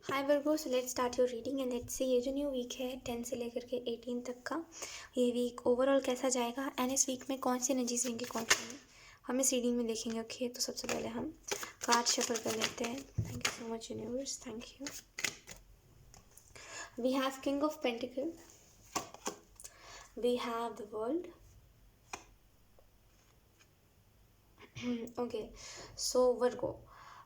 Hi Virgo, so let's start your reading and let's see ये जो new week है 10 से लेकर के 18 तक का, ये वीक ओवरऑल कैसा जाएगा एंड इस वीक में कौन सी एनर्जीज रहेंगी, कौन सी नहीं हम इस रीडिंग में देखेंगे। ओके, तो सबसे पहले हम कार्ड शफल कर लेते हैं। Thank you so much universe, thank you. We have king of pentacles, we have the world. Okay, so Virgo,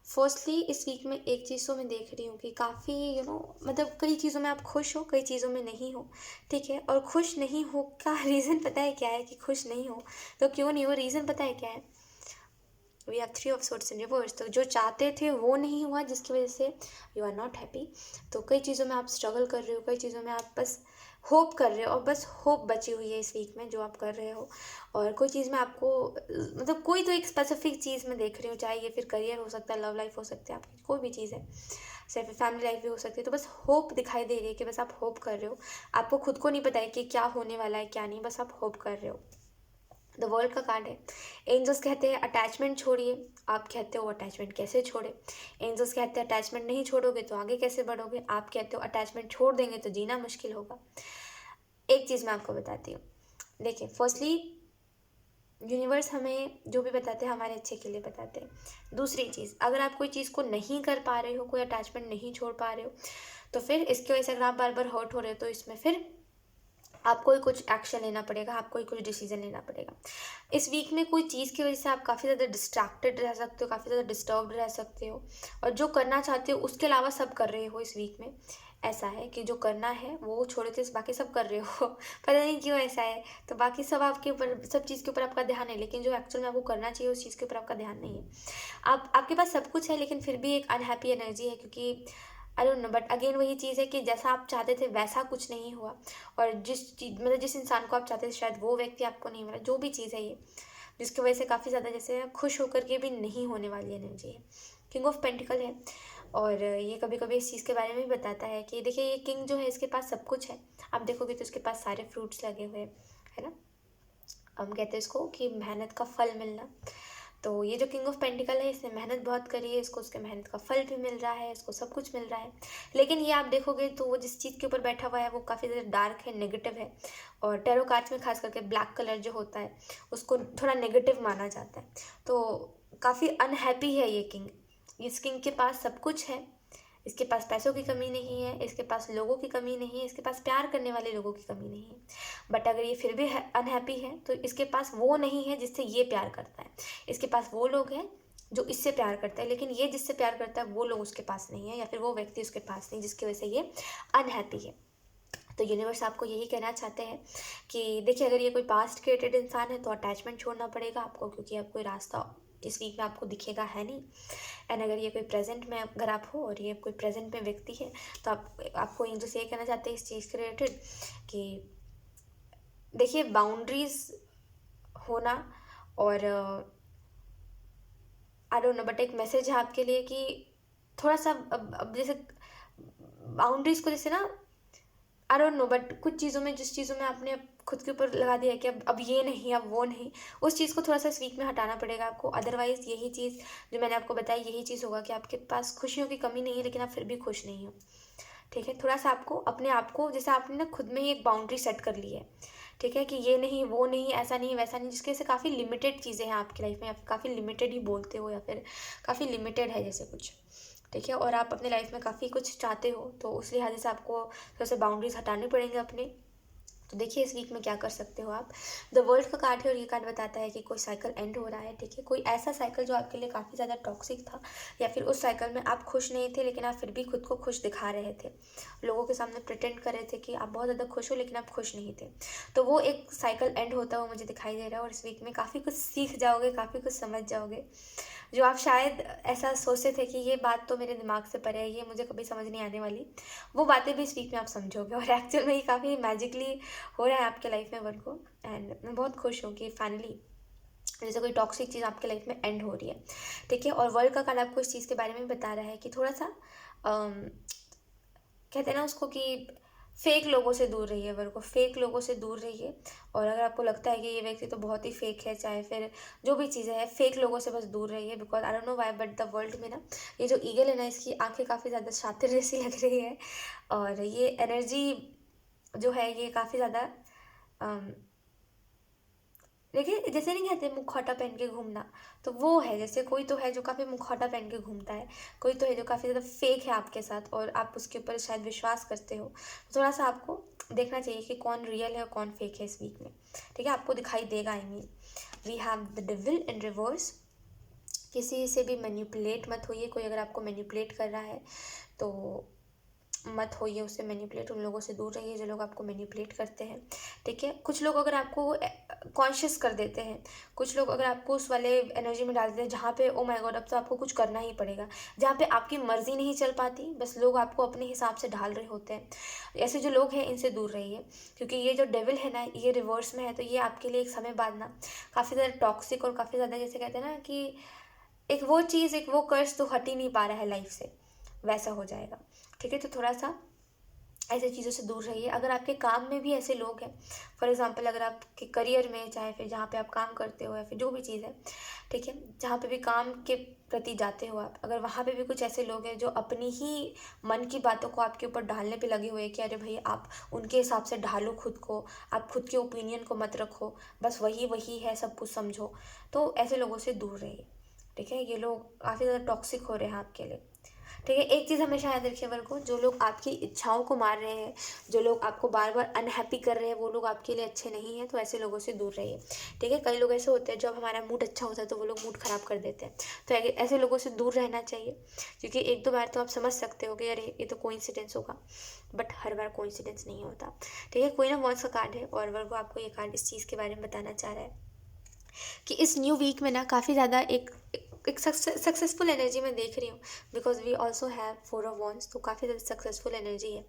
firstly इस वीक में एक चीज़ तो मैं देख रही हूँ कि काफ़ी मतलब कई चीज़ों में आप खुश हो, कई चीज़ों में नहीं हो। ठीक है, और खुश नहीं हो का रीज़न पता है क्या है कि खुश नहीं हो तो क्यों नहीं हो, रीज़न पता है क्या है। We have three of swords in reverse, तो जो चाहते थे वो नहीं हुआ जिसकी वजह से यू आर नॉट हैप्पी। तो कई चीज़ों में आप स्ट्रगल कर रहे हो, कई चीज़ों में आप बस होप कर रहे हो और बस होप बची हुई है इस वीक में जो आप कर रहे हो। और कोई चीज़ में आपको मतलब कोई तो एक स्पेसिफिक चीज़ में देख रही हूँ, चाहे ये फिर करियर हो सकता है, लव लाइफ हो सकती है, आपकी कोई भी चीज़ है, सिर्फ फैमिली लाइफ भी हो सकती है। तो बस होप दिखाई दे रही है कि बस आप होप कर रहे हो, आपको खुद को नहीं पता है कि क्या होने वाला है क्या नहीं, बस आप होप कर रहे हो। द वर्ल्ड का कार्ड है। एंजल्स कहते हैं अटैचमेंट छोड़िए, आप कहते हो अटैचमेंट कैसे छोड़े। एंजल्स कहते हैं अटैचमेंट नहीं छोड़ोगे तो आगे कैसे बढ़ोगे, आप कहते हो अटैचमेंट छोड़ देंगे तो जीना मुश्किल होगा। एक चीज़ मैं आपको बताती हूँ, देखिए फर्स्टली यूनिवर्स हमें जो भी बताते हैं हमारे अच्छे के लिए बताते हैं। दूसरी चीज़, अगर आप कोई चीज़ को नहीं कर पा रहे हो, कोई अटैचमेंट नहीं छोड़ पा रहे हो, तो फिर इसकी वजह से अगर आप बार बार हर्ट हो रहे हो तो इसमें फिर आपको ही कुछ एक्शन लेना पड़ेगा, आपको ही कुछ डिसीजन लेना पड़ेगा। इस वीक में कोई चीज़ की वजह से आप काफ़ी ज़्यादा डिस्ट्रैक्टेड रह सकते हो, काफ़ी ज़्यादा डिस्टर्ब्ड रह सकते हो, और जो करना चाहते हो उसके अलावा सब कर रहे हो इस वीक में। ऐसा है कि जो करना है वो छोड़ के बाकी सब कर रहे हो पता नहीं क्यों ऐसा है। तो बाकी सब आपके ऊपर, सब चीज़ के ऊपर आपका ध्यान है, लेकिन जो एक्चुअल में आपको करना चाहिए उस चीज़ के ऊपर आपका ध्यान नहीं है। आपके पास सब कुछ है लेकिन फिर भी एक अनहैप्पी एनर्जी है, क्योंकि I don't know, but again वही चीज़ है कि जैसा आप चाहते थे वैसा कुछ नहीं हुआ, और जिस चीज मतलब जिस इंसान को आप चाहते थे शायद वो व्यक्ति आपको नहीं मिला। जो भी चीज़ है ये, जिसकी वजह से काफ़ी ज़्यादा जैसे खुश होकर के भी नहीं होने वाली एनर्जी है। किंग ऑफ पेंटिकल है, और ये कभी कभी इस चीज़ के बारे में भी बताता है कि देखिए ये किंग जो है इसके पास सब कुछ है, आप देखोगे तो इसके पास सारे फ्रूट्स लगे हुए हैं, है ना। हम कहते हैं इसको कि मेहनत का फल मिलना। तो ये जो किंग ऑफ पेंटिकल है इसने मेहनत बहुत करी है, इसको उसके मेहनत का फल भी मिल रहा है, इसको सब कुछ मिल रहा है। लेकिन ये आप देखोगे तो वो जिस चीज़ के ऊपर बैठा हुआ है वो काफ़ी ज़्यादा डार्क है, नेगेटिव है। और टैरो कार्ड्स में खास करके ब्लैक कलर जो होता है उसको थोड़ा नेगेटिव माना जाता है। तो काफ़ी अनहैप्पी है ये किंग। इस किंग के पास सब कुछ है, इसके पास पैसों की कमी नहीं है, इसके पास लोगों की कमी नहीं है, इसके पास प्यार करने वाले लोगों की कमी नहीं है। बट अगर ये फिर भी अनहैप्पी है तो इसके पास वो नहीं है जिससे ये प्यार करता है। इसके पास वो लोग हैं जो इससे प्यार करता है, लेकिन ये जिससे प्यार करता है वो लोग उसके पास नहीं है, या फिर वो व्यक्ति उसके पास नहीं, जिसकी वजह से ये अनहैप्पी है। तो यूनिवर्स आपको यही कहना चाहते हैं कि देखिए अगर ये कोई पास्ट क्रिएटेड इंसान है तो अटैचमेंट छोड़ना पड़ेगा आपको, क्योंकि अब कोई रास्ता इस वीक में आपको दिखेगा है नहीं। एंड अगर ये कोई प्रेजेंट में अगर आप हो और ये कोई प्रेजेंट में व्यक्ति है तो आपको एंजल्स ये कहना चाहते हैं इस चीज़ के रिलेटेड कि देखिए बाउंड्रीज होना, और आई डोंट नो, बट एक मैसेज है आपके लिए कि थोड़ा सा अब जैसे बाउंड्रीज को जैसे ना, आई डोंट नो, बट कुछ चीज़ों में, जिस चीज़ों में आपने खुद के ऊपर लगा दिया है कि अब ये नहीं, अब वो नहीं, उस चीज़ को थोड़ा सा इस वीक में हटाना पड़ेगा आपको। अदरवाइज़ यही चीज़ जो मैंने आपको बताई यही चीज़ होगा कि आपके पास खुशियों की कमी नहीं है लेकिन आप फिर भी खुश नहीं हो। ठीक है, थोड़ा सा आपको अपने आप को, जैसे आपने ना खुद में ही एक बाउंड्री सेट कर ली है, ठीक है, कि ये नहीं वो नहीं, ऐसा नहीं वैसा नहीं, जिसकी वजह से काफ़ी लिमिटेड चीज़ें हैं आपकी लाइफ में, या फिर काफ़ी लिमिटेड ही बोलते हो, या फिर काफ़ी लिमिटेड है जैसे कुछ। ठीक है, और आप अपने लाइफ में काफ़ी कुछ चाहते हो, तो उस लिहाज से आपको थोड़ा सा बाउंड्रीज हटाने पड़ेंगे अपने। तो देखिए इस वीक में क्या कर सकते हो आप। द वर्ल्ड का कार्ड है और ये कार्ड बताता है कि कोई साइकिल एंड हो रहा है। ठीक है, कोई ऐसा साइकिल जो आपके लिए काफ़ी ज़्यादा टॉक्सिक था, या फिर उस साइकिल में आप खुश नहीं थे लेकिन आप फिर भी खुद को खुश दिखा रहे थे, लोगों के सामने प्रिटेंड कर रहे थे कि आप बहुत ज़्यादा खुश हो लेकिन आप खुश नहीं थे। तो वो एक साइकिल एंड होता हुआ मुझे दिखाई दे रहा है, और इस वीक में काफ़ी कुछ सीख जाओगे, काफ़ी कुछ समझ जाओगे, जो आप शायद ऐसा सोचते थे कि ये बात तो मेरे दिमाग से परे है, ये मुझे कभी समझ नहीं आने वाली, वो बातें भी इस वीक में आप समझोगे। और एक्चुअल में ये काफ़ी मैजिकली हो रहा है आपके लाइफ में वर्क को, एंड मैं बहुत खुश हूँ कि फाइनली जैसे कोई टॉक्सिक चीज़ आपके लाइफ में एंड हो रही है। ठीक है, और वर्ल्ड का कार्ड आपको इस चीज़ के बारे में बता रहा है कि थोड़ा सा कहते हैं ना उसको कि फेक लोगों से दूर रहिए वर्गो, फेक लोगों से दूर रहिए। और अगर आपको लगता है कि ये व्यक्ति तो बहुत ही फेक है, चाहे फिर जो भी चीज़ें हैं, फेक लोगों से बस दूर रहिए। Because I don't know why but the world में ना ये जो ईगल है ना, इसकी आंखें काफ़ी ज़्यादा शातिर जैसी लग रही है। और ये एनर्जी जो है ये काफ़ी ज़्यादा देखिए, जैसे नहीं कहते मुखौटा पहन के घूमना, तो वो है। जैसे कोई तो है जो काफ़ी मुखौटा पहन के घूमता है, कोई तो है जो काफ़ी ज़्यादा फेक है आपके साथ और आप उसके ऊपर शायद विश्वास करते हो। थोड़ा सा आपको देखना चाहिए कि कौन रियल है और कौन फेक है इस वीक में। ठीक है, आपको दिखाई देगा। I mean we have the devil in reverse. किसी से भी मैनिपुलेट मत होइए। कोई अगर आपको मैनिपुलेट कर रहा है तो मत होइए उससे मैनिपुलेट। उन लोगों से दूर रहिए जो लोग आपको मैनिपुलेट करते हैं। ठीक है, कुछ लोग अगर आपको कॉन्शियस कर देते हैं, कुछ लोग अगर आपको उस वाले एनर्जी में डाल देते हैं जहाँ पे ओ माय गॉड अब तो आपको कुछ करना ही पड़ेगा, जहाँ पे आपकी मर्जी नहीं चल पाती, बस लोग आपको अपने हिसाब से ढाल रहे होते हैं। ऐसे जो लोग हैं इनसे दूर रहिए। क्योंकि ये जो डेविल है ना, ये रिवर्स में है, तो ये आपके लिए एक समय बाद ना काफ़ी ज़्यादा टॉक्सिक और काफ़ी ज़्यादा, जैसे कहते हैं ना कि एक वो चीज़, एक वो कर्ज तो हट ही नहीं पा रहा है लाइफ से, वैसा हो जाएगा। ठीक है, तो थोड़ा सा ऐसे चीज़ों से दूर रहिए। अगर आपके काम में भी ऐसे लोग हैं, फॉर एग्जांपल अगर आपके करियर में, चाहे फिर जहाँ पे आप काम करते हो या फिर जो भी चीज़ है, ठीक है, जहाँ पे भी काम के प्रति जाते हो आप, अगर वहाँ पे भी कुछ ऐसे लोग हैं जो अपनी ही मन की बातों को आपके ऊपर ढालने पे लगे हुए हैं कि अरे भाई आप उनके हिसाब से ढालो खुद को, आप खुद के ओपिनियन को मत रखो, बस वही वही है, सब कुछ समझो, तो ऐसे लोगों से दूर रहिए। ठीक है, ये लोग काफ़ी ज़्यादा टॉक्सिक हो रहे हैं आपके लिए। ठीक है, एक चीज़ हमेशा याद रखिए वर्गो, जो लोग आपकी इच्छाओं को मार रहे हैं, जो लोग आपको बार बार अनहैप्पी कर रहे हैं, वो लोग आपके लिए अच्छे नहीं हैं। तो ऐसे लोगों से दूर रहिए। ठीक है, कई लोग ऐसे होते हैं जब हमारा मूड अच्छा होता है तो वो लोग मूड ख़राब कर देते हैं। तो ऐसे लोगों से दूर रहना चाहिए। क्योंकि एक दो बार तो आप समझ सकते हो कि अरे ये तो कोइंसिडेंस होगा, बट हर बार कोइंसिडेंस नहीं होता। ठीक है, कोई ना वॉन्स का कार्ड है और वर्गो आपको ये कार्ड इस चीज़ के बारे में बताना चाह रहा है कि इस न्यू वीक में ना काफ़ी ज़्यादा एक सक्सेसफुल एनर्जी मैं देख रही हूँ। Because we also have 4 of wands, तो काफ़ी ज़्यादा सक्सेसफुल एनर्जी है।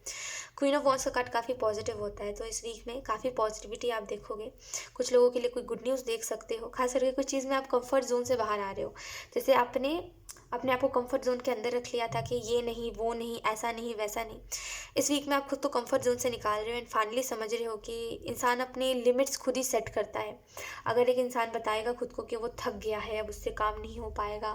क्वीन ऑफ वॉन्ड्स का कार्ड काफ़ी पॉजिटिव होता है, तो इस वीक में काफ़ी पॉजिटिविटी आप देखोगे। कुछ लोगों के लिए कोई गुड न्यूज़ देख सकते हो, खास करके कुछ चीज़ में आप कंफर्ट जोन से बाहर आ रहे हो। जैसे आपने अपने आप को कंफर्ट जोन के अंदर रख लिया था कि ये नहीं, वो नहीं, ऐसा नहीं, वैसा नहीं। इस वीक में आप खुद को कंफर्ट जोन से निकाल रहे हो एंड फाइनली समझ रहे हो कि इंसान अपने लिमिट्स खुद ही सेट करता है। अगर एक इंसान बताएगा खुद को कि वो थक गया है, अब उससे काम नहीं हो पाएगा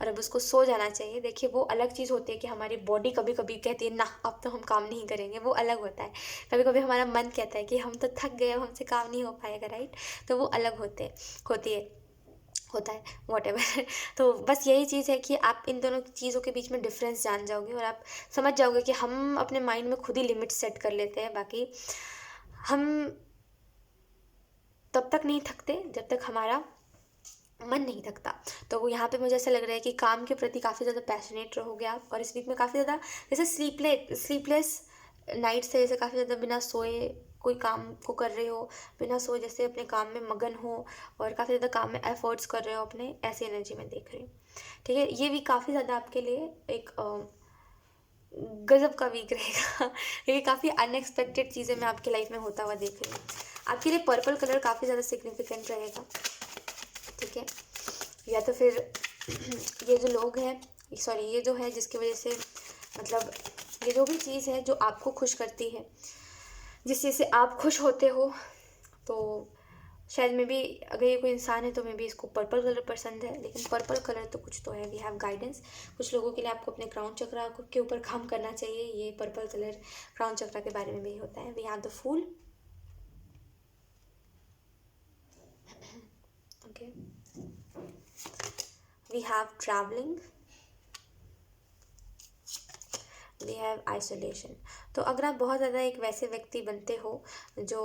और अब उसको सो जाना चाहिए, देखिए वो अलग चीज़ होती है कि हमारी बॉडी कभी कभी कहती है ना अब तो हम काम नहीं करेंगे, वो अलग होता है। कभी कभी हमारा मन कहता है कि हम तो थक गए, अब हमसे काम नहीं हो पाएगा, राइट। तो वो अलग होती है, होता है, वॉट एवर। तो बस यही चीज़ है कि आप इन दोनों चीज़ों के बीच में डिफरेंस जान जाओगे और आप समझ जाओगे कि हम अपने माइंड में खुद ही लिमिट सेट कर लेते हैं। बाकी हम तब तक नहीं थकते जब तक हमारा मन नहीं थकता। तो वो यहाँ पे मुझे ऐसा लग रहा है कि काम के प्रति काफ़ी ज़्यादा पैशनेट रहोगे आप। और इस वीक में काफ़ी ज़्यादा जैसे स्लीपलेस नाइट्स है, जैसे काफ़ी ज़्यादा बिना सोए कोई काम को कर रहे हो, बिना सोए जैसे अपने काम में मगन हो और काफ़ी ज़्यादा काम में एफर्ट्स कर रहे हो अपने, ऐसी एनर्जी में देख रही हूँ। ठीक है, ये वीक काफ़ी ज़्यादा आपके लिए एक गजब का वीक रहेगा। क्योंकि काफ़ी अनएक्सपेक्टेड चीज़ें मैं आपकी लाइफ में होता हुआ देख रही हूँ। आपके लिए पर्पल कलर काफ़ी ज़्यादा सिग्निफिकेंट रहेगा। ठीक है, या तो फिर ये जो लोग हैं, सॉरी ये जो है जिसकी वजह से मतलब ये जो भी चीज़ है जो आपको खुश करती है, जिस चीज़ से आप खुश होते हो, तो शायद मे बी अगर ये कोई इंसान है तो मे बी इसको पर्पल कलर पसंद है। लेकिन पर्पल कलर तो कुछ तो है, वी हैव गाइडेंस। कुछ लोगों के लिए आपको अपने क्राउन चक्रा के ऊपर काम करना चाहिए। ये पर्पल कलर क्राउन चक्रा के बारे में भी होता है। We have the fool, okay, we have travelling, we have isolation. तो अगर आप बहुत ज़्यादा एक वैसे व्यक्ति बनते हो जो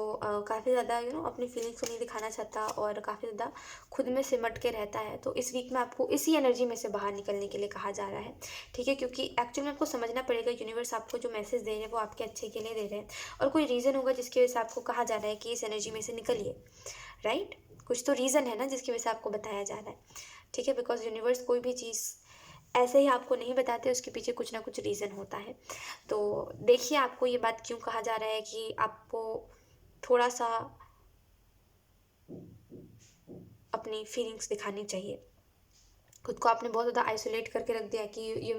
काफ़ी ज़्यादा अपनी फीलिंग्स को नहीं दिखाना चाहता और काफ़ी ज़्यादा खुद में सिमट के रहता है, तो इस वीक में आपको इसी एनर्जी में से बाहर निकलने के लिए कहा जा रहा है। ठीक है, क्योंकि एक्चुअली में आपको समझना पड़ेगा यूनिवर्स आपको जो मैसेज दे रहे हैं वो आपके अच्छे के लिए दे रहे हैं और कोई रीज़न होगा जिसकी वजह से आपको कहा जा रहा है कि इस एनर्जी में से निकलिए, राइट। कुछ तो रीज़न है ना जिसकी वजह से आपको बताया जा रहा है। ठीक है, बिकॉज यूनिवर्स कोई भी चीज़ ऐसे ही आपको नहीं बताते, उसके पीछे कुछ ना कुछ रीज़न होता है। तो देखिए आपको ये बात क्यों कहा जा रहा है कि आपको थोड़ा सा अपनी फीलिंग्स दिखानी चाहिए। खुद को आपने बहुत ज़्यादा आइसोलेट करके रख दिया कि ये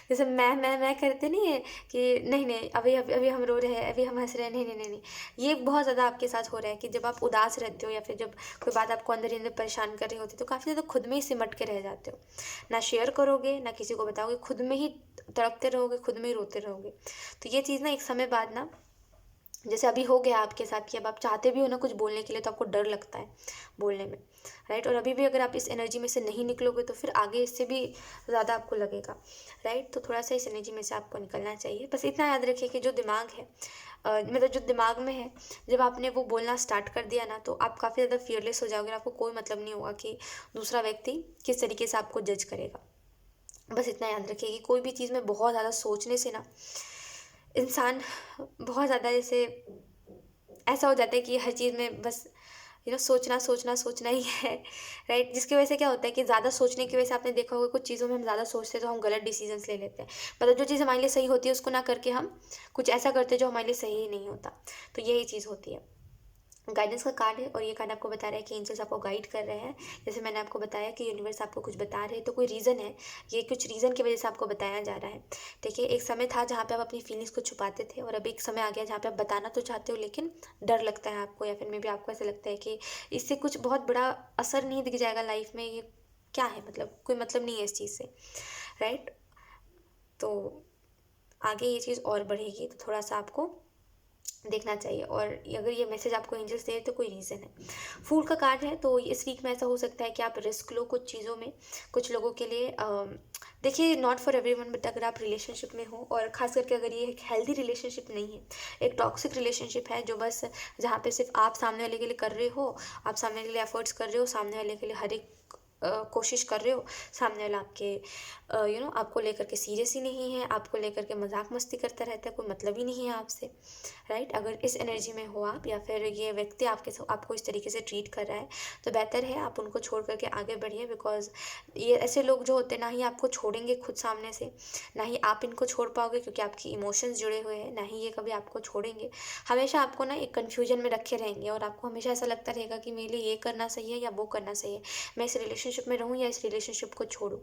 जैसे मैं करते नहीं है कि नहीं नहीं अभी अभी अभी हम रो रहे हैं, अभी हम हंस रहे हैं, नहीं नहीं नहीं नहीं, ये बहुत ज़्यादा आपके साथ हो रहा है कि जब आप उदास रहते हो या फिर जब कोई बात आपको अंदर ही अंदर परेशान कर रही होती है तो काफ़ी ज़्यादा खुद में ही सिमट के रह जाते हो, ना शेयर करोगे ना किसी को बताओगे, खुद में ही तड़पते रहोगे, खुद में ही रोते रहोगे। तो ये चीज़ ना एक समय बाद ना, जैसे अभी हो गया आपके साथ कि अब आप चाहते भी हो ना कुछ बोलने के लिए तो आपको डर लगता है बोलने में, राइट। और अभी भी अगर आप इस एनर्जी में से नहीं निकलोगे तो फिर आगे इससे भी ज़्यादा आपको लगेगा, राइट। तो थोड़ा सा इस एनर्जी में से आपको निकलना चाहिए। बस इतना याद रखिए कि जो दिमाग है मतलब जो दिमाग में है, जब आपने वो बोलना स्टार्ट कर दिया ना तो आप काफ़ी ज़्यादा फियरलेस हो जाओगे, आपको कोई मतलब नहीं होगा कि दूसरा व्यक्ति किस तरीके से आपको जज करेगा। बस इतना याद रखिए कि कोई भी चीज़ में बहुत ज़्यादा सोचने से ना इंसान बहुत ज़्यादा जैसे ऐसा हो जाता है कि हर चीज़ में बस सोचना सोचना सोचना ही है, राइट। जिसकी वजह से क्या होता है कि ज़्यादा सोचने की वजह से आपने देखा होगा कुछ चीज़ों में हम ज़्यादा सोचते हैं तो हम गलत डिसीजंस ले लेते हैं, मतलब जो चीज़ हमारे लिए सही होती है उसको ना करके हम कुछ ऐसा करते हैं जो हमारे लिए सही ही नहीं होता। तो यही चीज़ होती है। गाइडेंस का कार्ड है और ये कार्ड आपको बता रहा है कि एंजल्स आपको गाइड कर रहे हैं। जैसे मैंने आपको बताया कि यूनिवर्स आपको कुछ बता रहे हैं तो कोई रीज़न है, ये कुछ रीज़न की वजह से आपको बताया जा रहा है। देखिए एक समय था जहाँ पे आप अपनी फीलिंग्स को छुपाते थे और अभी एक समय आ गया जहाँ पे आप बताना तो चाहते हो लेकिन डर लगता है आपको, या फिर मे भी आपको ऐसा लगता है कि इससे कुछ बहुत बड़ा असर नहीं दिख जाएगा लाइफ में, ये क्या है, मतलब कोई मतलब नहीं है इस चीज़ से, राइट। तो आगे ये चीज़ और बढ़ेगी तो थोड़ा सा आपको देखना चाहिए। और अगर ये मैसेज आपको एंजल्स दे रहे तो कोई रीज़न है। फूल का कार्ड है तो इस वीक में ऐसा हो सकता है कि आप रिस्क लो कुछ चीज़ों में, कुछ लोगों के लिए देखिए नॉट फॉर एवरीवन, बट अगर आप रिलेशनशिप में हो और ख़ास करके अगर ये एक हेल्दी रिलेशनशिप नहीं है, एक टॉक्सिक रिलेशनशिप है जो बस जहाँ पे सिर्फ आप सामने वाले के लिए कर रहे हो, आप सामने वाले के लिए एफर्ट्स कर रहे हो, सामने वाले के लिए हर एक कोशिश कर रहे हो, सामने वाला आपके आपको लेकर के सीरियस ही नहीं है, आपको लेकर के मजाक मस्ती करता रहता है, कोई मतलब ही नहीं है आपसे, राइट। अगर इस एनर्जी में हो आप या फिर ये व्यक्ति आपको इस तरीके से ट्रीट कर रहा है तो बेहतर है आप उनको छोड़ करके आगे बढ़िए, बिकॉज ये ऐसे लोग जो होते हैं ना ही आपको छोड़ेंगे खुद सामने से, ना ही आप इनको छोड़ पाओगे क्योंकि आपकी इमोशंस जुड़े हुए हैं, ना ही ये कभी आपको छोड़ेंगे। हमेशा आपको ना एक कन्फ्यूजन में रखे रहेंगे और आपको हमेशा ऐसा लगता रहेगा कि मेरे लिए ये करना सही है या वो करना सही है, मैं इस रिलेशनशिप में रहूँ या इस रिलेशनशिप को छोड़ूँ,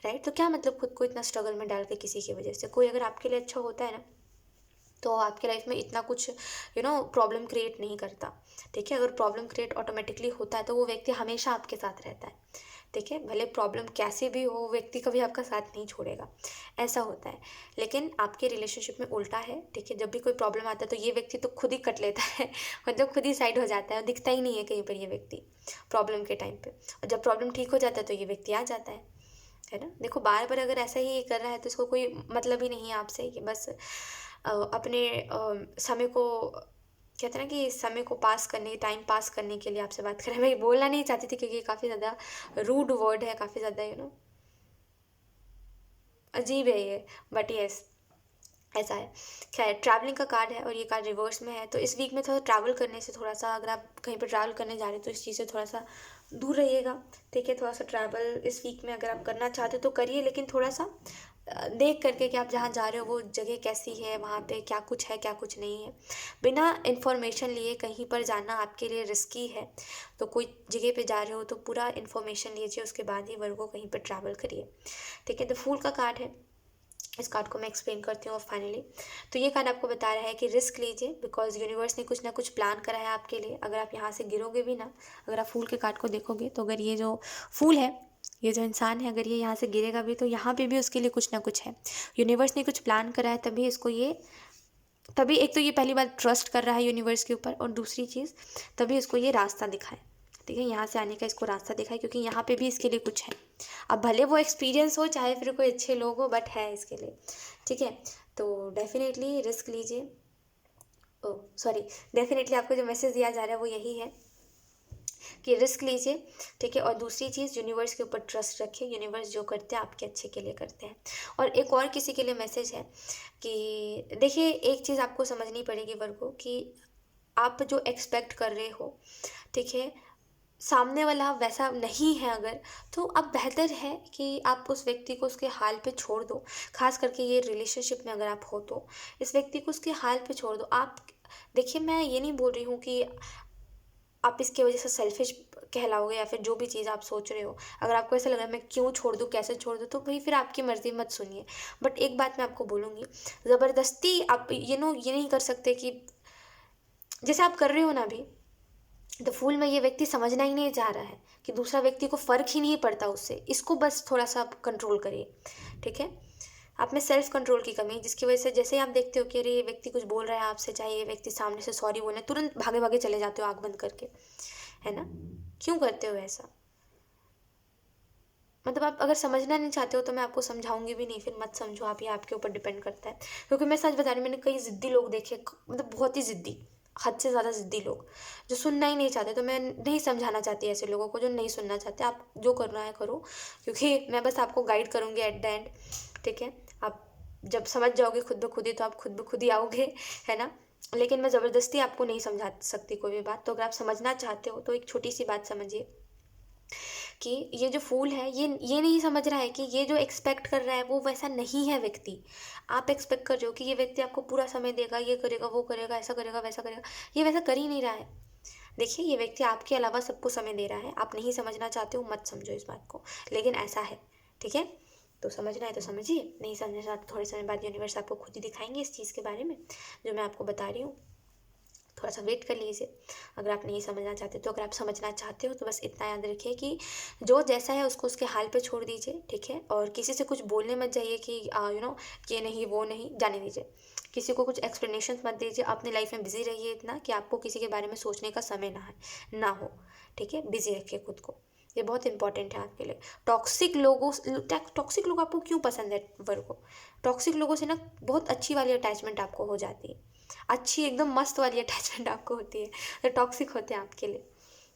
राइट। तो क्या मतलब खुद को इतना स्ट्रगल में डाल के किसी की वजह से, कोई अगर आपके लिए अच्छा होता है ना तो आपके लाइफ में इतना कुछ प्रॉब्लम क्रिएट नहीं करता, ठीक है। अगर प्रॉब्लम क्रिएट ऑटोमेटिकली होता है तो वो व्यक्ति हमेशा आपके साथ रहता है, ठीक है। भले प्रॉब्लम कैसे भी हो व्यक्ति कभी आपका साथ नहीं छोड़ेगा, ऐसा होता है। लेकिन आपके रिलेशनशिप में उल्टा है, ठीक है। जब भी कोई प्रॉब्लम आता है तो ये व्यक्ति तो खुद ही कट लेता है मतलब खुद ही साइड हो जाता है और दिखता ही नहीं है कहीं पर ये व्यक्ति प्रॉब्लम के टाइम पे, और जब प्रॉब्लम ठीक हो जाता है तो ये व्यक्ति आ जाता है ना। देखो बार बार अगर ऐसा ही कर रहा है तो इसको कोई मतलब ही नहीं है आपसे, कि बस अपने समय को कहते हैं ना कि समय को पास करने, टाइम पास करने के लिए आपसे बात करें। मैं ये बोलना नहीं चाहती थी क्योंकि काफ़ी ज़्यादा रूड वर्ड है, काफ़ी ज़्यादा अजीब है ये, बट यस ऐसा है। खैर ट्रैवलिंग का कार्ड है और ये कार्ड रिवर्स में है, तो इस वीक में थोड़ा ट्रैवल करने से, थोड़ा सा अगर आप कहीं पर ट्रैवल करने जा रहे हो तो इस चीज़ से थोड़ा सा दूर रहिएगा, ठीक है। थोड़ा सा ट्रैवल इस वीक में अगर आप करना चाहते हो तो करिए, लेकिन थोड़ा सा देख करके कि आप जहाँ जा रहे हो वो जगह कैसी है, वहाँ पे क्या कुछ है क्या कुछ नहीं है। बिना इन्फॉर्मेशन लिए कहीं पर जाना आपके लिए रिस्की है, तो कोई जगह पे जा रहे हो तो पूरा इन्फॉर्मेशन लीजिए, उसके बाद ही वर्गो कहीं पर ट्रैवल करिए, ठीक है। द फूल का कार्ड है, इस कार्ड को मैं एक्सप्लेन करती हूँ और फाइनली तो ये कार्ड आपको बता रहा है कि रिस्क लीजिए, बिकॉज यूनिवर्स ने कुछ ना कुछ प्लान करा है आपके लिए। अगर आप यहाँ से गिरोगे भी ना, अगर आप फूल के कार्ड को देखोगे तो अगर ये जो फूल है, ये जो इंसान है, अगर ये यहाँ से गिरेगा भी तो यहाँ पे भी उसके लिए कुछ ना कुछ है। यूनिवर्स ने कुछ प्लान करा है तभी इसको ये, तभी एक तो ये पहली बार ट्रस्ट कर रहा है यूनिवर्स के ऊपर, और दूसरी चीज़ तभी इसको ये रास्ता दिखाए, ठीक है। यहाँ से आने का इसको रास्ता दिखाए क्योंकि यहाँ पे भी इसके लिए कुछ है। अब भले वो एक्सपीरियंस हो चाहे फिर कोई अच्छे लोग हो, बट है इसके लिए, ठीक है। तो डेफिनेटली रिस्क लीजिए। ओ सॉरी, डेफिनेटली आपको जो मैसेज दिया जा रहा है वो यही है कि रिस्क लीजिए, ठीक है। और दूसरी चीज़ यूनिवर्स के ऊपर ट्रस्ट रखिए, यूनिवर्स जो करते हैं आपके अच्छे के लिए करते हैं। और एक और किसी के लिए मैसेज है कि देखिए एक चीज़ आपको समझनी पड़ेगी वर्गो, कि आप जो एक्सपेक्ट कर रहे हो, ठीक है, सामने वाला वैसा नहीं है अगर, तो अब बेहतर है कि आप उस व्यक्ति को उसके हाल पे छोड़ दो। खास करके ये रिलेशनशिप में अगर आप हो तो इस व्यक्ति को उसके हाल पे छोड़ दो। आप देखिए मैं ये नहीं बोल रही हूँ कि आप इसकी वजह से सेल्फिश कहलाओगे या फिर जो भी चीज़ आप सोच रहे हो, अगर आपको ऐसा लग रहा है मैं क्यों छोड़ दूँ, कैसे छोड़ दूँ, तो भाई फिर आपकी मर्ज़ी, मत सुनिए। बट एक बात मैं आपको बोलूँगी, ज़बरदस्ती आप ये नहीं कर सकते कि जैसे आप कर रहे हो ना अभी, द फूल में ये व्यक्ति समझना ही नहीं चाह रहा है कि दूसरा व्यक्ति को फ़र्क ही नहीं पड़ता उससे, इसको बस थोड़ा-सा आप कंट्रोल करिए, ठीक है? आप में सेल्फ कंट्रोल की कमी है, जिसकी वजह से जैसे ही आप देखते हो कि अरे ये व्यक्ति कुछ बोल रहा है आपसे, चाहे ये व्यक्ति सामने से सॉरी बोले, तुरंत भागे-भागे चले जाते हो आँख बंद करके, है ना? क्यों करते हो ऐसा? मतलब आप अगर समझना नहीं चाहते हो तो मैं आपको समझाऊँगी भी नहीं, फिर मत समझो आप, ये आपके ऊपर डिपेंड करता है। क्योंकि मैं सच बता रही हूँ, मैंने कई ज़िद्दी लोग देखे, मतलब बहुत ही ज़िद्दी, हद से ज़्यादा ज़िद्दी लोग, जो सुनना ही नहीं चाहते। तो मैं नहीं समझाना चाहती ऐसे लोगों को जो नहीं सुनना चाहते। आप जो करना है करो, क्योंकि मैं बस आपको गाइड करूँगी एट द एंड, ठीक है? आप जब समझ जाओगे खुद ब खुद ही, तो आप खुद ब खुद ही आओगे, है ना? लेकिन मैं ज़बरदस्ती आपको नहीं समझा सकती कोई भी बात। तो अगर आप समझना चाहते हो तो एक छोटी-सी बात समझिए कि ये जो फूल है, ये नहीं समझ रहा है कि ये जो एक्सपेक्ट कर रहा है वो वैसा नहीं है व्यक्ति। आप एक्सपेक्ट कर रहे हो कि ये व्यक्ति आपको पूरा समय देगा, ये करेगा, वो करेगा, ऐसा करेगा, वैसा करेगा। ये वैसा कर ही नहीं रहा है। देखिए, ये व्यक्ति आपके अलावा सबको समय दे रहा है। आप नहीं समझना चाहते हो, मत समझो इस बात को, लेकिन ऐसा है, ठीक है? तो समझना है तो समझिए, नहीं समझना चाहते, थोड़े समय बाद यूनिवर्स आपको खुद ही दिखाएंगे इस चीज़ के बारे में, जो मैं आपको बता रही हूँ। थोड़ा सा वेट कर लीजिए, अगर आप नहीं समझना चाहते तो। अगर आप समझना चाहते हो तो बस इतना याद रखिए कि जो जैसा है उसको उसके हाल पे छोड़ दीजिए, ठीक है? और किसी से कुछ बोलने मत जाइए कि ये नहीं वो नहीं, जाने दीजिए। किसी को कुछ एक्सप्लेनेशन मत दीजिए। अपनी लाइफ में बिजी रहिए इतना कि आपको किसी के बारे में सोचने का समय ना हो, ठीक है? बिजी रखिए खुद को, ये बहुत इंपॉर्टेंट है आपके लिए। टॉक्सिक लोग आपको क्यों पसंद है वर्गो? टॉक्सिक लोगों से ना बहुत अच्छी वाली अटैचमेंट आपको हो जाती है, अच्छी एकदम मस्त वाली अटैचमेंट आपको होती है, जो टॉक्सिक होते हैं आपके लिए,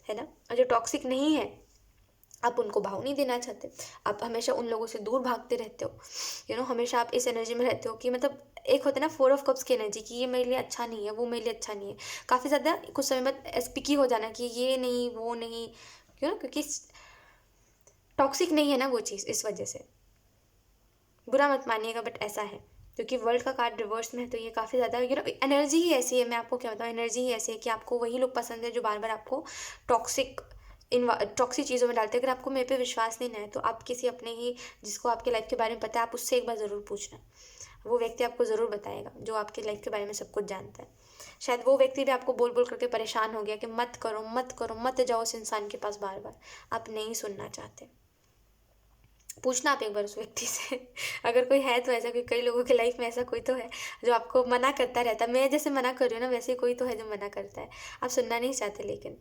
है ना? और जो टॉक्सिक नहीं है, आप उनको भाव नहीं देना चाहते, आप हमेशा उन लोगों से दूर भागते रहते हो, हमेशा आप इस एनर्जी में रहते हो कि मतलब एक होता है ना 4 ऑफ कप्स की एनर्जी, कि ये मेरे लिए अच्छा नहीं है, वो मेरे लिए अच्छा नहीं है। काफ़ी ज़्यादा कुछ समय बाद पिकी हो जाना कि ये नहीं वो नहीं, क्योंकि टॉक्सिक नहीं है ना वो चीज़, इस वजह से। बुरा मत मानिएगा बट ऐसा है, क्योंकि वर्ल्ड का कार्ड रिवर्स में है, तो ये काफ़ी ज़्यादा एनर्जी ही ऐसी है। मैं आपको क्या बताऊँ, एनर्जी ही ऐसी है कि आपको वही लोग पसंद है जो बार बार आपको टॉक्सिक टॉक्सिक चीज़ों में डालते हैं। अगर आपको मेरे पे विश्वास नहीं है तो आप किसी अपने ही, जिसको आपके लाइफ के बारे में पता है, आप उससे एक बार ज़रूर पूछना। वो व्यक्ति आपको ज़रूर बताएगा जो आपकी लाइफ के बारे में सब कुछ जानता है। शायद वो व्यक्ति भी आपको बोल बोल करके परेशान हो गया कि मत करो मत करो, मत जाओ उस इंसान के पास बार बार। आप नहीं सुनना चाहते, पूछना आप एक बार उस व्यक्ति से अगर कोई है तो ऐसा, क्योंकि कई लोगों की लाइफ में ऐसा कोई तो है जो आपको मना करता रहता है। मैं जैसे मना कर रही हूँ ना, वैसे कोई तो है जो मना करता है, आप सुनना नहीं चाहते लेकिन,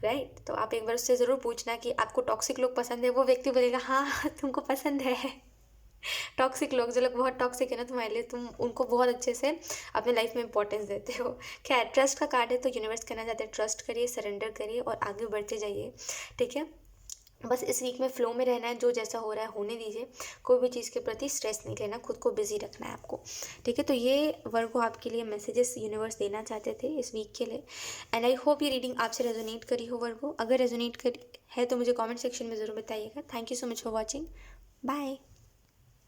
राइट? तो आप एक बार उससे ज़रूर पूछना कि आपको टॉक्सिक लोग पसंद है। वो व्यक्ति बोलेगा हाँ तुमको पसंद है टॉक्सिक लोग, जो लोग बहुत टॉक्सिक है ना तुम्हारे लिए, तुम उनको बहुत अच्छे से अपने लाइफ में इंपॉर्टेंस देते हो। क्या ट्रस्ट का कार्ड है, तो यूनिवर्स कहना चाहते हैं ट्रस्ट करिए, सरेंडर करिए और आगे बढ़ते जाइए, ठीक है? बस इस वीक में फ़्लो में रहना है, जो जैसा हो रहा है होने दीजिए। कोई भी चीज़ के प्रति स्ट्रेस नहीं लेना, खुद को बिज़ी रखना है आपको, ठीक है? तो ये वर्गो आपके लिए मैसेजेस यूनिवर्स देना चाहते थे इस वीक के लिए, एंड आई होप ये रीडिंग आपसे रेजोनेट करी हो वर्गो। अगर रेजोनेट करी है तो मुझे कमेंट सेक्शन में ज़रूर बताइएगा। Thank you so much for watching, bye.